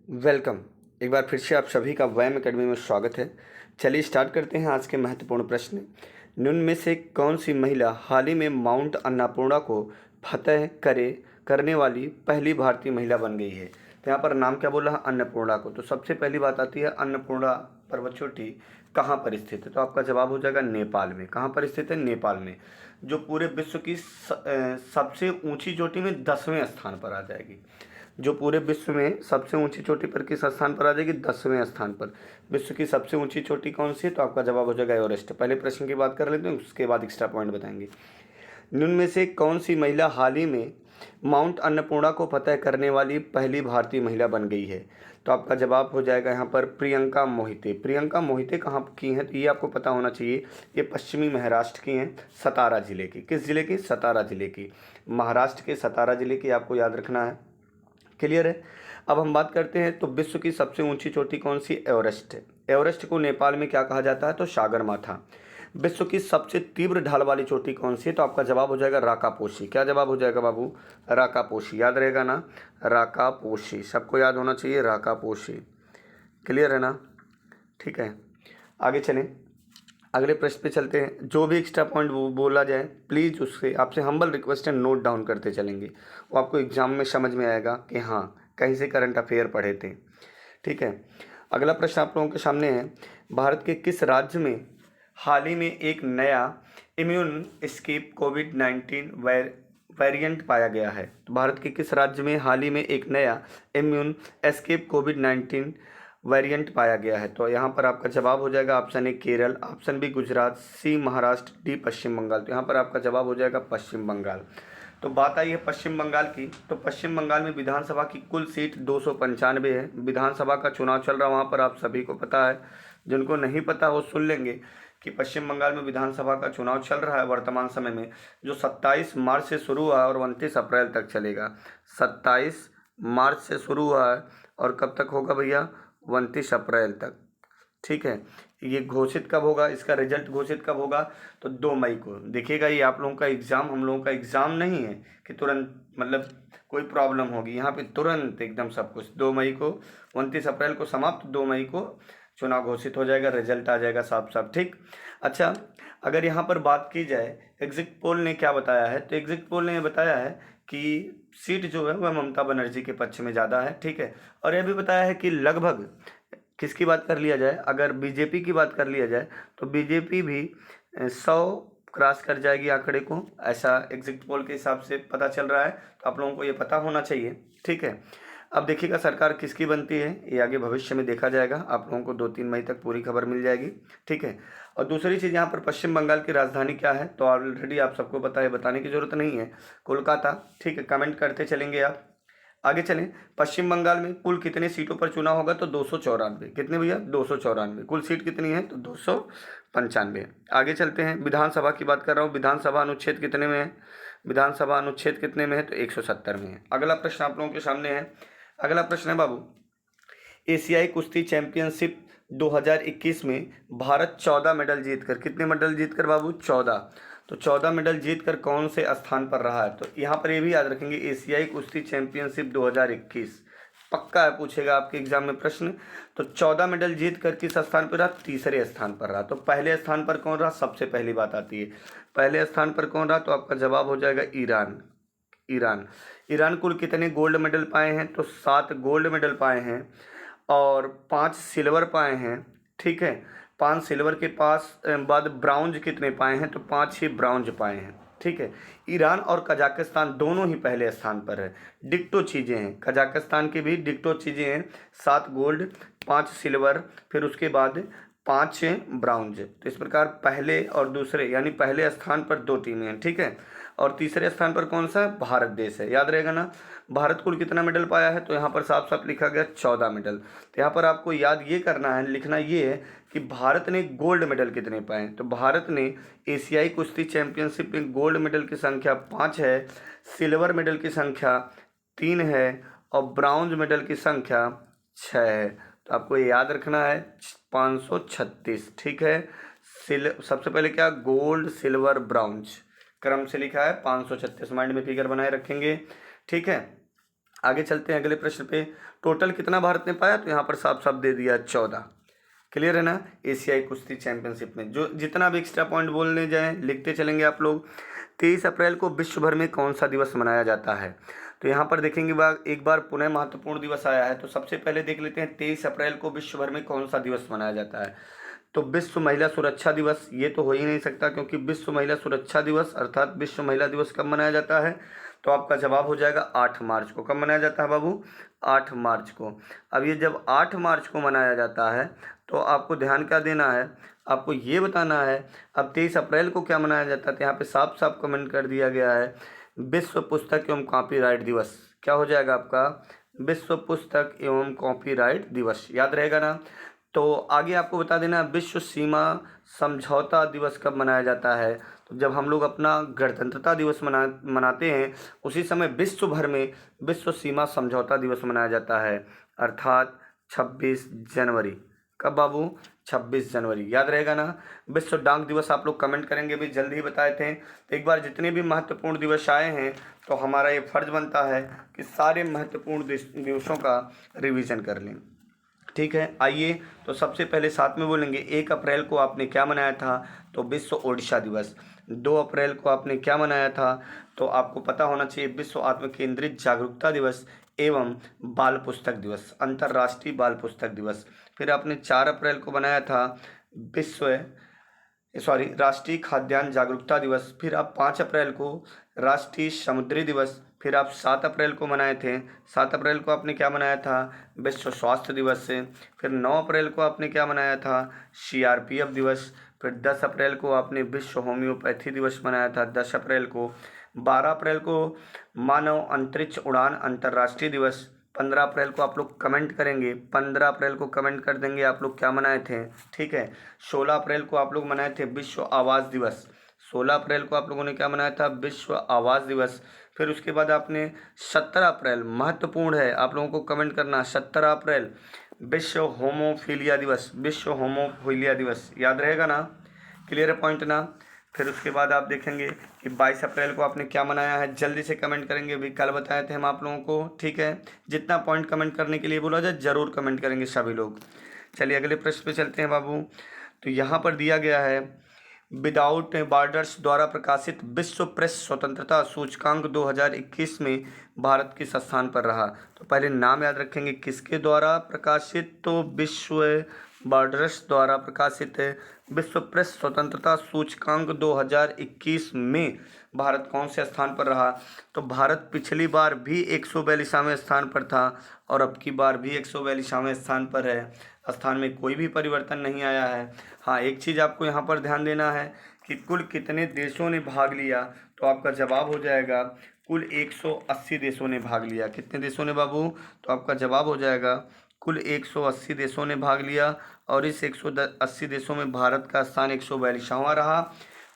Welcome. एक बार फिर से आप सभी का वैम एकेडमी में स्वागत है। चलिए स्टार्ट करते हैं आज के महत्वपूर्ण प्रश्न। निम्न में से कौन सी महिला हाल ही में माउंट अन्नपूर्णा को फतह करने वाली पहली भारतीय महिला बन गई है? तो यहाँ पर नाम क्या बोला है? अन्नपूर्णा को। तो सबसे पहली बात आती है अन्नपूर्णा पर्वत चोटी कहाँ पर स्थित है? तो आपका जवाब हो जाएगा नेपाल में। कहाँ पर स्थित है? नेपाल में। जो पूरे विश्व की सबसे ऊंची चोटी में 10वें स्थान पर आ जाएगी। जो पूरे विश्व में सबसे ऊंची चोटी पर किस स्थान पर आ जाएगी? 10वें स्थान पर। विश्व की सबसे ऊंची चोटी कौन सी है? तो आपका जवाब हो जाएगा एवरेस्ट। पहले प्रश्न की बात कर लेते हैं, उसके बाद एक्स्ट्रा पॉइंट बताएंगे। निम्न में से कौन सी महिला हाल ही में माउंट अन्नपूर्णा को फतह करने वाली पहली भारतीय महिला बन गई है? तो आपका जवाब हो जाएगा यहाँ पर प्रियंका मोहिते। प्रियंका मोहिते कहाँ की हैं? तो ये आपको पता होना चाहिए। ये पश्चिमी महाराष्ट्र की हैं, सतारा जिले की। किस जिले की? सतारा जिले की। महाराष्ट्र के सतारा जिले की, आपको याद रखना है। क्लियर है? अब हम बात करते हैं तो विश्व की सबसे ऊंची चोटी कौन सी? एवरेस्ट है। एवरेस्ट को नेपाल में क्या कहा जाता है? तो सागरमाथा। विश्व की सबसे तीव्र ढाल वाली चोटी कौन सी है? तो आपका जवाब हो जाएगा राकापोशी। क्या जवाब हो जाएगा बाबू? राकापोशी। याद रहेगा ना? राकापोशी, सबको याद होना चाहिए, राकापोशी। क्लियर है ना? ठीक है, आगे चलें। अगले प्रश्न पे चलते हैं। जो भी एक्स्ट्रा पॉइंट बोला जाए प्लीज़ उससे आपसे हम्बल रिक्वेस्ट है, नोट डाउन करते चलेंगे। वो आपको एग्जाम में समझ में आएगा कि हाँ कहीं से करंट अफेयर पढ़े थे। ठीक है, अगला प्रश्न आप लोगों के सामने है। भारत के किस राज्य में हाल ही में एक नया इम्यून एस्केप कोविड-19 वेरिएंट पाया गया है? तो भारत के किस राज्य में हाल ही में एक नया इम्यून एस्केप कोविड-19 वेरिएंट पाया गया है? तो यहाँ पर आपका जवाब हो जाएगा option A Kerala, option B Gujarat, C Maharashtra, D Paschim Bangal. तो यहाँ पर आपका जवाब हो जाएगा पश्चिम बंगाल। तो बात आई है पश्चिम बंगाल की। तो पश्चिम बंगाल में विधानसभा की कुल सीट 295 है। विधानसभा का चुनाव चल रहा है वहाँ पर, आप सभी को पता है। जिनको नहीं पता वो सुन लेंगे कि पश्चिम बंगाल में विधानसभा का चुनाव चल रहा है वर्तमान समय में, जो 27 मार्च से शुरू हुआ है और 29 अप्रैल तक चलेगा। 27 मार्च से शुरू हुआ है और कब तक होगा भैया? 29 अप्रैल तक। ठीक है, ये घोषित कब होगा? इसका रिजल्ट घोषित कब होगा? तो 2 मई को। देखिएगा, ये आप लोगों का एग्ज़ाम हम लोगों का एग्ज़ाम नहीं है कि तुरंत मतलब कोई प्रॉब्लम होगी। यहाँ पे तुरंत एकदम सब कुछ 2 मई को, 29 अप्रैल को समाप्त, 2 मई को चुनाव घोषित हो जाएगा, रिजल्ट आ जाएगा साफ साफ। ठीक, अच्छा, अगर यहाँ पर बात की जाए एग्जिट पोल ने क्या बताया है, तो एग्जिट पोल ने ये बताया है कि सीट जो है वह ममता बनर्जी के पक्ष में ज़्यादा है। ठीक है, और यह भी बताया है कि लगभग, किसकी बात कर लिया जाए, अगर बीजेपी की बात कर लिया जाए तो बीजेपी भी 100 क्रॉस कर जाएगी आंकड़े को, ऐसा एग्जिट पोल के हिसाब से पता चल रहा है। तो आप लोगों को ये पता होना चाहिए। ठीक है, अब देखिएगा सरकार किसकी बनती है ये आगे भविष्य में देखा जाएगा। आप लोगों को 2-3 मई तक पूरी खबर मिल जाएगी। ठीक है, और दूसरी चीज़, यहाँ पर पश्चिम बंगाल की राजधानी क्या है? तो ऑलरेडी आप सबको पता है, बताने की जरूरत नहीं है, कोलकाता। ठीक है, कमेंट करते चलेंगे आप। आगे चलें। पश्चिम बंगाल में कुल कितने सीटों पर चुनाव होगा? तो 294। कितने भैया? 294। कुल सीट कितनी है? तो 295। आगे चलते हैं, विधानसभा की बात कर रहा हूँ। विधानसभा अनुच्छेद कितने में है? विधानसभा अनुच्छेद कितने में है? तो 170 में है। अगला प्रश्न आप लोगों के सामने है। अगला प्रश्न है बाबू, एशियाई कुश्ती चैंपियनशिप 2021 में भारत 14 मेडल जीतकर, कितने मेडल जीतकर बाबू? 14। तो 14 मेडल जीतकर कौन से स्थान पर रहा है? तो यहाँ पर ये भी याद रखेंगे, एशियाई कुश्ती चैंपियनशिप 2021 पक्का है, पूछेगा आपके एग्जाम में प्रश्न। तो 14 मेडल जीत कर किस स्थान पर रहा? तीसरे स्थान पर रहा। तो पहले स्थान पर कौन रहा? सबसे पहली बात आती है, पहले स्थान पर कौन रहा? तो आपका जवाब हो जाएगा ईरान। ईरान। ईरान कुल कितने गोल्ड मेडल पाए हैं? तो 7 गोल्ड मेडल पाए हैं और 5 सिल्वर पाए हैं। ठीक है, 5 सिल्वर के बाद ब्राउंज कितने पाए हैं? तो 5 ही ब्राउंज पाए हैं। ठीक है, ईरान और कजाकिस्तान दोनों ही पहले स्थान पर है। डिक्टो चीज़ें हैं, कजाकिस्तान की भी डिक्टो चीज़ें हैं, 7 गोल्ड, 5 सिल्वर, फिर उसके बाद 5 ब्राउंज। तो इस प्रकार पहले और दूसरे यानी पहले स्थान पर 2 टीमें हैं। ठीक है, और तीसरे स्थान पर कौन सा है? भारत देश है। याद रहेगा ना? भारत कुल कितना मेडल पाया है? तो यहाँ पर साफ साफ लिखा गया 14 मेडल। तो यहाँ पर आपको याद ये करना है, लिखना ये है कि भारत ने गोल्ड मेडल कितने पाए। तो भारत ने एशियाई कुश्ती चैंपियनशिप में गोल्ड मेडल की संख्या 5 है, सिल्वर मेडल की संख्या 3 है और ब्राउन्ज मेडल की संख्या 6 है। तो आपको ये याद रखना है 536। ठीक है, सबसे पहले क्या? गोल्ड, सिल्वर, ब्राउन्ज क्रम से लिखा है 536, माइंड में फिगर बनाए रखेंगे। ठीक है, आगे चलते हैं अगले प्रश्न पे। टोटल कितना भारत ने पाया, तो यहाँ पर साफ साफ दे दिया 14। क्लियर है ना। एशियाई कुश्ती चैंपियनशिप में जो जितना भी एक्स्ट्रा पॉइंट बोलने जाएं लिखते चलेंगे आप लोग। 23 अप्रैल को विश्व भर में कौन सा दिवस मनाया जाता है, तो यहाँ पर देखेंगे एक बार पुनः महत्वपूर्ण दिवस आया है। तो सबसे पहले देख लेते हैं 23 अप्रैल को विश्व भर में कौन सा दिवस मनाया जाता है। तो विश्व महिला सुरक्षा दिवस, ये तो हो ही नहीं सकता, क्योंकि विश्व महिला सुरक्षा दिवस अर्थात विश्व महिला दिवस कब मनाया जाता है, तो आपका जवाब हो जाएगा 8 मार्च को। कब मनाया जाता है बाबू, 8 मार्च को। अब ये जब 8 मार्च को मनाया जाता है तो आपको ध्यान क्या देना है, आपको ये बताना है। अब 23 अप्रैल को क्या मनाया जाता है, तो यहाँ पे साफ साफ कमेंट कर दिया गया है विश्व पुस्तक एवं कॉपीराइट दिवस। क्या हो जाएगा आपका, विश्व पुस्तक एवं कॉपीराइट दिवस, याद रहेगा ना। तो आगे आपको बता देना विश्व सीमा समझौता दिवस कब मनाया जाता है, तो जब हम लोग अपना गणतंत्रता दिवस मनाते हैं उसी समय विश्व भर में विश्व सीमा समझौता दिवस मनाया जाता है, अर्थात 26 जनवरी। कब बाबू, 26 जनवरी, याद रहेगा ना। विश्व डाक दिवस आप लोग कमेंट करेंगे, भी जल्दी ही बताए थे। तो एक बार जितने भी महत्वपूर्ण दिवस आए हैं तो हमारा ये फर्ज बनता है कि सारे महत्वपूर्ण दिवसों का रिवीजन कर लें। ठीक है, आइए तो सबसे पहले साथ में बोलेंगे। 1 अप्रैल को आपने क्या मनाया था, तो विश्व ओडिशा दिवस। 2 अप्रैल को आपने क्या मनाया था, तो आपको पता होना चाहिए विश्व आत्म केंद्रित जागरूकता दिवस एवं बाल पुस्तक दिवस, अंतर्राष्ट्रीय बाल पुस्तक दिवस। फिर आपने 4 अप्रैल को बनाया था राष्ट्रीय खाद्यान्न जागरूकता दिवस। फिर आप 5 अप्रैल को राष्ट्रीय समुद्री दिवस। फिर आप 7 अप्रैल को मनाए थे, 7 अप्रैल को आपने क्या मनाया था, विश्व स्वास्थ्य दिवस से। फिर 9 अप्रैल को आपने क्या मनाया था, CRPF दिवस। फिर 10 अप्रैल को आपने विश्व होम्योपैथी दिवस मनाया था, 10 अप्रैल को। 12 अप्रैल को मानव अंतरिक्ष उड़ान अंतर्राष्ट्रीय दिवस। 15 अप्रैल को आप लोग कमेंट करेंगे, 15 अप्रैल को कमेंट कर देंगे आप लोग क्या मनाए थे। ठीक है, 16 अप्रैल को आप लोग मनाए थे विश्व आवास दिवस। 16 अप्रैल को आप लोगों ने क्या मनाया था, विश्व आवास दिवस। फिर उसके बाद आपने 17 अप्रैल, महत्वपूर्ण है आप लोगों को कमेंट करना, 17 अप्रैल विश्व होमोफीलिया दिवस, विश्व होमोफीलिया दिवस, याद रहेगा ना। क्लियर है पॉइंट ना। फिर उसके बाद आप देखेंगे कि 22 अप्रैल को आपने क्या मनाया है, जल्दी से कमेंट करेंगे, भी कल बताए थे हम आप लोगों को। ठीक है, जितना पॉइंट कमेंट करने के लिए बोला जाए जरूर कमेंट करेंगे सभी लोग। चलिए अगले प्रश्न पे चलते हैं बाबू। तो यहाँ पर दिया गया है विदाउट बॉर्डर्स द्वारा प्रकाशित विश्व प्रेस स्वतंत्रता सूचकांक 2021 में भारत किस स्थान पर रहा। तो पहले नाम याद रखेंगे किसके द्वारा प्रकाशित, तो विश्व बॉर्डर्स द्वारा प्रकाशित विश्व प्रेस स्वतंत्रता सूचकांक 2021 में भारत कौन से स्थान पर रहा। तो भारत पिछली बार भी 142वें स्थान पर था और अब की बार भी 142वें स्थान पर है, स्थान में कोई भी परिवर्तन नहीं आया है। हाँ, एक चीज़ आपको यहाँ पर ध्यान देना है कि कुल कितने देशों ने भाग लिया, तो आपका जवाब हो जाएगा कुल 180 देशों ने भाग लिया। कितने देशों ने बाबू, तो आपका जवाब हो जाएगा कुल 180 देशों ने भाग लिया। और इस 180 देशों में भारत का स्थान 142वां रहा।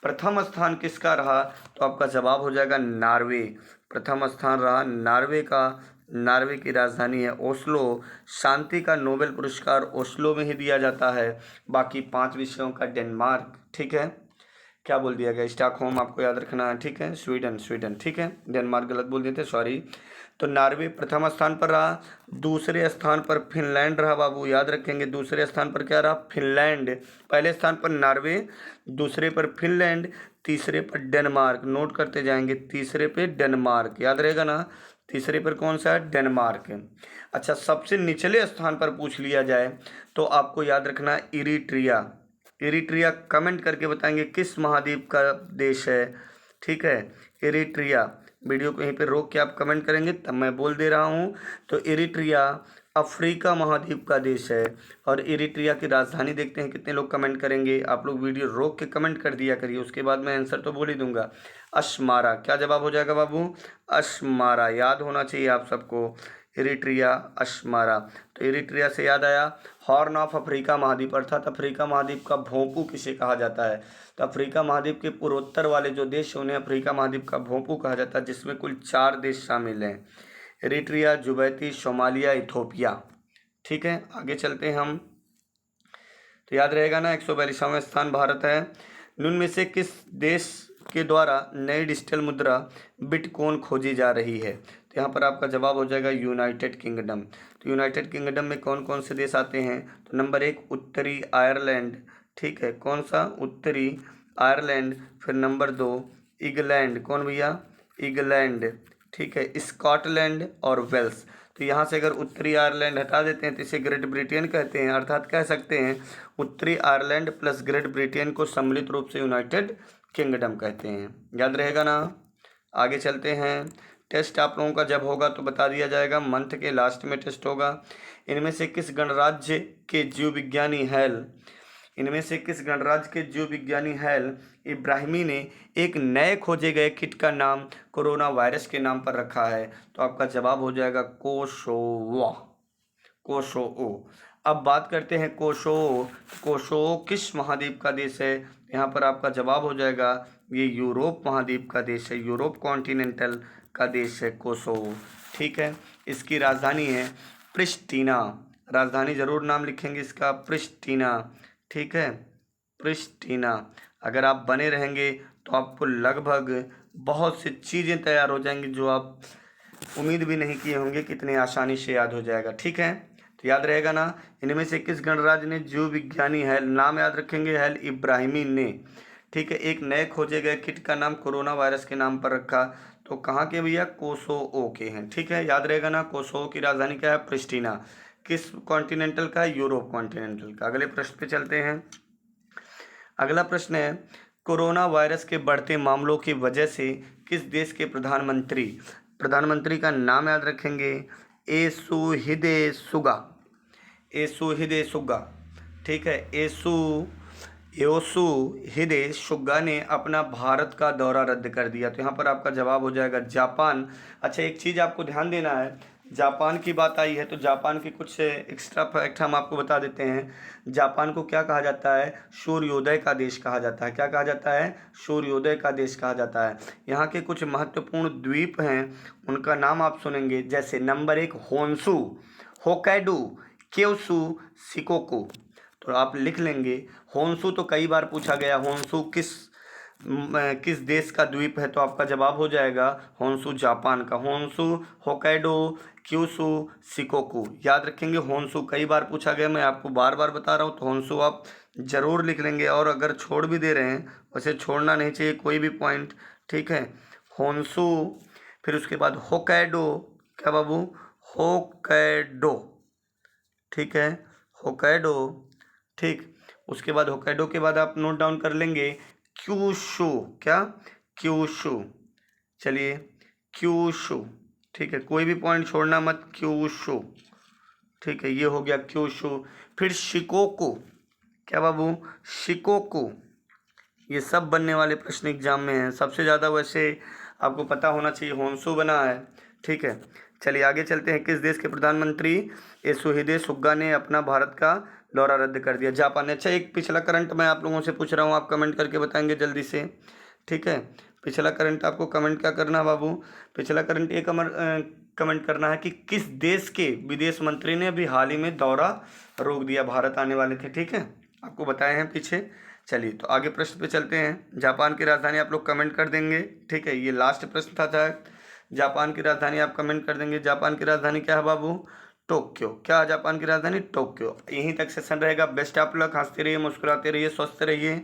प्रथम स्थान किसका रहा, तो आपका जवाब हो जाएगा नॉर्वे। प्रथम स्थान रहा नॉर्वे का। नॉर्वे की राजधानी है ओस्लो। शांति का नोबेल पुरस्कार ओस्लो में ही दिया जाता है। बाकी 5 विषयों का डेनमार्क। ठीक है, क्या बोल दिया गया, स्टॉकहोम आपको याद रखना है। ठीक है, स्वीडन। ठीक है, डेनमार्क गलत बोल दिए थे, सॉरी। तो नॉर्वे प्रथम स्थान पर रहा। दूसरे स्थान पर फिनलैंड रहा बाबू, याद रखेंगे। दूसरे स्थान पर क्या रहा, फिनलैंड। पहले स्थान पर नॉर्वे, दूसरे पर फिनलैंड, तीसरे पर डेनमार्क। नोट करते जाएंगे, तीसरे पे डेनमार्क, याद रहेगा ना। तीसरे पर कौन सा है, डेनमार्क। अच्छा, सबसे निचले स्थान पर पूछ लिया जाए तो आपको याद रखना इरिट्रिया। इरिट्रिया कमेंट करके बताएंगे किस महाद्वीप का देश है। ठीक है, इरिट्रिया। वीडियो को यहीं पे रोक के आप कमेंट करेंगे, तब मैं बोल दे रहा हूँ। तो इरिट्रिया अफ्रीका महाद्वीप का देश है। और इरिट्रिया की राजधानी देखते हैं कितने लोग कमेंट करेंगे। आप लोग वीडियो रोक के कमेंट कर दिया करिए, उसके बाद मैं आंसर तो बोल ही दूंगा। अस्मारा, क्या जवाब हो जाएगा बाबू, अस्मारा, याद होना चाहिए आप सबको। Eritrea, Asmara. तो इरिट्रिया से याद आया हॉर्न ऑफ अफ्रीका महाद्वीप, अर्थात अफ्रीका महाद्वीप का भोंपू किसे कहा जाता है। तो अफ्रीका महाद्वीप के पूर्वोत्तर वाले जो देश उन्हें अफ्रीका महाद्वीप का भोंपू कहा जाता है, जिसमें कुल 4 देश शामिल हैं, इरिट्रिया, जुबैती, सोमालिया, इथोपिया। ठीक है, आगे चलते हैं हम। तो याद रहेगा ना 142वां स्थान भारत है। निम्न में से किस देश के द्वारा नई डिजिटल मुद्रा बिटकॉइन खोजी जा रही है। तो यहाँ पर आपका जवाब हो जाएगा यूनाइटेड किंगडम। तो यूनाइटेड किंगडम में कौन कौन से देश आते हैं? तो नंबर 1 उत्तरी आयरलैंड, ठीक है, कौन सा? उत्तरी आयरलैंड। फिर नंबर 2 इंग्लैंड, कौन भैया? इंग्लैंड, ठीक है, स्कॉटलैंड और वेल्स। तो यहाँ से अगर उत्तरी आयरलैंड हटा देते हैं तो इसे ग्रेट ब्रिटेन कहते हैं, अर्थात कह सकते हैं उत्तरी आयरलैंड प्लस ग्रेट ब्रिटेन को सम्मिलित रूप से यूनाइटेड किंगडम कहते हैं। याद रहेगा ना? आगे चलते हैं। टेस्ट आप लोगों का जब होगा तो बता दिया जाएगा, मंथ के लास्ट में टेस्ट होगा। इनमें से किस गणराज्य के जीव विज्ञानी हैल इब्राहिमी ने एक नए खोजे गए किट का नाम कोरोना वायरस के नाम पर रखा है? तो आपका जवाब हो जाएगा कोसोवो। अब बात करते हैं कोसोवो किस महाद्वीप का देश है? यहाँ पर आपका जवाब हो जाएगा ये यूरोप महाद्वीप का देश है, यूरोप कॉन्टिनेंटल का देश है कोसोवो, ठीक है। इसकी राजधानी है प्रिस्टीना, राजधानी जरूर नाम लिखेंगे इसका, प्रिस्टीना, ठीक है, प्रिस्टीना। अगर आप बने रहेंगे तो आपको लगभग बहुत सी चीज़ें तैयार हो जाएंगी जो आप उम्मीद भी नहीं किए होंगे, कितने आसानी से याद हो जाएगा, ठीक है। तो याद रहेगा ना, इनमें से किस गणराज्य ने जीव विज्ञानी हैल, नाम याद रखेंगे, हैल इब्राहिमी ने, ठीक है, एक नए खोजे गए किट का नाम कोरोना वायरस के नाम पर रखा? तो कहाँ के भैया? कोसोवो के हैं, ठीक है, याद रहेगा ना। कोसोवो की राजधानी क्या है? प्रिस्टीना। किस कॉन्टिनेंटल का? यूरोप कॉन्टिनेंटल का। अगले प्रश्न पे चलते हैं। अगला प्रश्न है, कोरोना वायरस के बढ़ते मामलों की वजह से किस देश के प्रधानमंत्री का नाम याद रखेंगे? एसुहिदे सुगा, ठीक है, योशिहिदे सुगा ने अपना भारत का दौरा रद्द कर दिया। तो यहाँ पर आपका जवाब हो जाएगा जापान। अच्छा, एक चीज़ आपको ध्यान देना है, जापान की बात आई है तो जापान के कुछ एक्स्ट्रा फैक्ट हम आपको बता देते हैं। जापान को क्या कहा जाता है? सूर्योदय का देश कहा जाता है। क्या कहा जाता है? सूर्योदय का देश कहा जाता है। यहाँ के कुछ महत्वपूर्ण द्वीप हैं, उनका नाम आप सुनेंगे, जैसे नंबर 1 होन्शु, होक्काइडो, क्योसु, शिकोकू। तो आप लिख लेंगे। होन्शु तो कई बार पूछा गया, होन्शु किस देश का द्वीप है? तो आपका जवाब हो जाएगा होन्शु जापान का। होन्शु, होक्काइडो, क्यूशु, शिकोकू, याद रखेंगे। होन्शु कई बार पूछा गया, मैं आपको बार बार बता रहा हूँ, तो होन्शु आप जरूर लिख लेंगे। और अगर छोड़ भी दे रहे हैं, वैसे छोड़ना नहीं चाहिए कोई भी पॉइंट, ठीक है। होन्शु, फिर उसके बाद होक्काइडो, क्या बाबू? होक्काइडो, ठीक है, होक्काइडो, ठीक। उसके बाद होक्काइडो के बाद आप नोट डाउन कर लेंगे क्यूशु, क्या? क्यूशु, चलिए क्यूशु, ठीक है, कोई भी पॉइंट छोड़ना मत, क्यूशु, ठीक है, ये हो गया क्यूशु। फिर शिकोकू, क्या बाबू? शिकोकू। ये सब बनने वाले प्रश्न एग्जाम में हैं। सबसे ज़्यादा वैसे आपको पता होना चाहिए होन्शु बना है, ठीक है। चलिए आगे चलते हैं। किस देश के प्रधानमंत्री योशिहिदे सुगा ने अपना भारत का दौरा रद्द कर दिया? जापान ने। अच्छा, एक पिछला करंट मैं आप लोगों से पूछ रहा हूँ, आप कमेंट करके बताएंगे जल्दी से, ठीक है। पिछला करंट आपको कमेंट क्या करना है बाबू? पिछला करंट ये कमेंट करना है कि किस देश के विदेश मंत्री ने अभी हाल ही में दौरा रोक दिया, भारत आने वाले थे, ठीक है, आपको बताए हैं पीछे। चलिए तो आगे प्रश्न पे चलते हैं। जापान की राजधानी आप लोग कमेंट कर देंगे, ठीक है, ये लास्ट प्रश्न था शायद। जापान की राजधानी आप कमेंट कर देंगे। जापान की राजधानी क्या है बाबू? टोक्यो। क्या है जापान की राजधानी? टोक्यो। यहीं तक सेशन रहेगा। बेस्ट ऑफ लक, हंसते रहिए, मुस्कुराते रहिए, स्वस्थ रहिए।